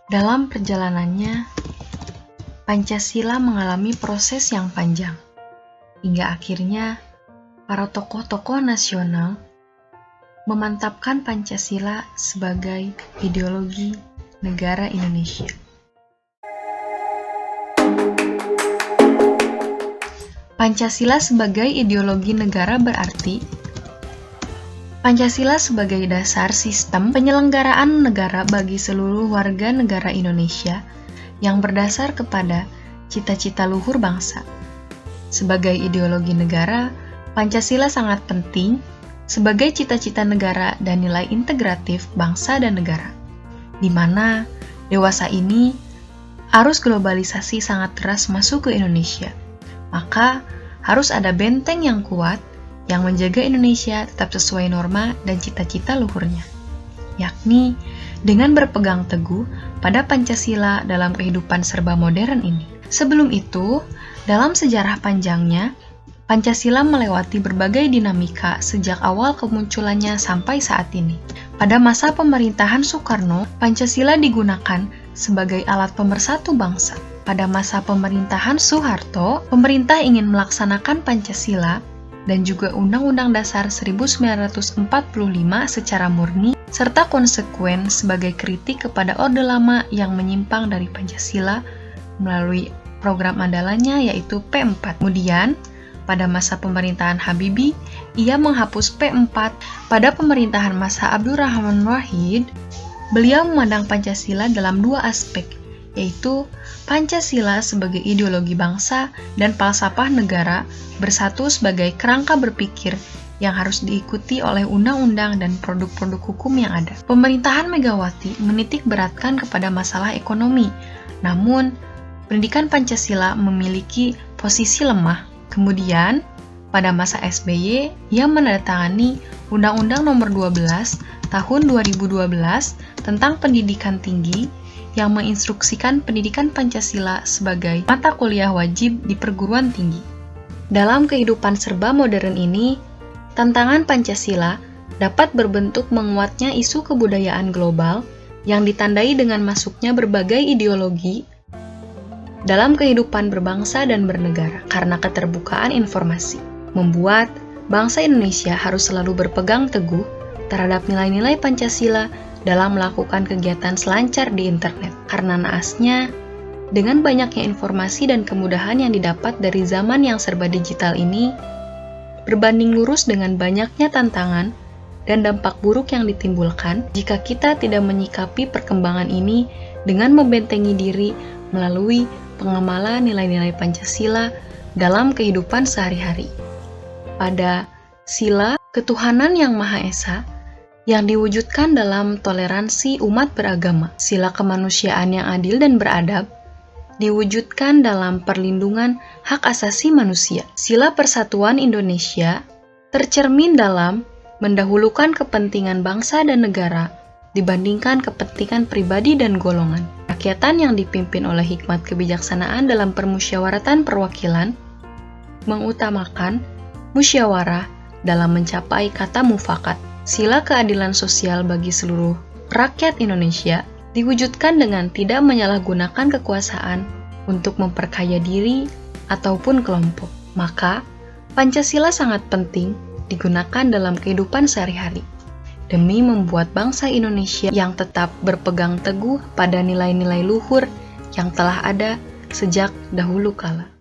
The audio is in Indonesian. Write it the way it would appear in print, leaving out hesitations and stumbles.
Dalam perjalanannya, Pancasila mengalami proses yang panjang, hingga akhirnya para tokoh-tokoh nasional memantapkan Pancasila sebagai ideologi negara Indonesia. Pancasila sebagai ideologi negara berarti Pancasila sebagai dasar sistem penyelenggaraan negara bagi seluruh warga negara Indonesia yang berdasar kepada cita-cita luhur bangsa. Sebagai ideologi negara, Pancasila sangat penting sebagai cita-cita negara dan nilai integratif bangsa dan negara, di mana dewasa ini arus globalisasi sangat deras masuk ke Indonesia. Maka harus ada benteng yang kuat yang menjaga Indonesia tetap sesuai norma dan cita-cita luhurnya, yakni dengan berpegang teguh pada Pancasila dalam kehidupan serba modern ini. Sebelum itu, dalam sejarah panjangnya, Pancasila melewati berbagai dinamika sejak awal kemunculannya sampai saat ini. Pada masa pemerintahan Soekarno, Pancasila digunakan sebagai alat pemersatu bangsa. Pada masa pemerintahan Soeharto, pemerintah ingin melaksanakan Pancasila dan juga Undang-Undang Dasar 1945 secara murni, serta konsekuen sebagai kritik kepada Orde Lama yang menyimpang dari Pancasila melalui program andalannya yaitu P4. Kemudian, pada masa pemerintahan Habibie, ia menghapus P4. Pada pemerintahan masa Abdurrahman Wahid, beliau memandang Pancasila dalam dua aspek, yaitu Pancasila sebagai ideologi bangsa dan falsafah negara bersatu sebagai kerangka berpikir yang harus diikuti oleh undang-undang dan produk-produk hukum yang ada. Pemerintahan Megawati menitik beratkan kepada masalah ekonomi, namun pendidikan Pancasila memiliki posisi lemah. Kemudian, pada masa SBY, ia menandatangani Undang-Undang Nomor 12 Tahun 2012 tentang pendidikan tinggi yang menginstruksikan pendidikan Pancasila sebagai mata kuliah wajib di perguruan tinggi. Dalam kehidupan serba modern ini, tantangan Pancasila dapat berbentuk menguatnya isu kebudayaan global yang ditandai dengan masuknya berbagai ideologi dalam kehidupan berbangsa dan bernegara karena keterbukaan informasi, membuat bangsa Indonesia harus selalu berpegang teguh terhadap nilai-nilai Pancasila dalam melakukan kegiatan selancar di internet. Karena naasnya, dengan banyaknya informasi dan kemudahan yang didapat dari zaman yang serba digital ini, berbanding lurus dengan banyaknya tantangan dan dampak buruk yang ditimbulkan jika kita tidak menyikapi perkembangan ini dengan membentengi diri melalui pengamalan nilai-nilai Pancasila dalam kehidupan sehari-hari. Pada sila ketuhanan yang Maha Esa, yang diwujudkan dalam toleransi umat beragama, sila kemanusiaan yang adil dan beradab, diwujudkan dalam perlindungan hak asasi manusia. Sila persatuan Indonesia tercermin dalam mendahulukan kepentingan bangsa dan negara dibandingkan kepentingan pribadi dan golongan. Rakyatan yang dipimpin oleh hikmat kebijaksanaan dalam permusyawaratan perwakilan mengutamakan musyawarah dalam mencapai kata mufakat. Sila keadilan sosial bagi seluruh rakyat Indonesia diwujudkan dengan tidak menyalahgunakan kekuasaan untuk memperkaya diri ataupun kelompok. Maka, Pancasila sangat penting digunakan dalam kehidupan sehari-hari demi membuat bangsa Indonesia yang tetap berpegang teguh pada nilai-nilai luhur yang telah ada sejak dahulu kala.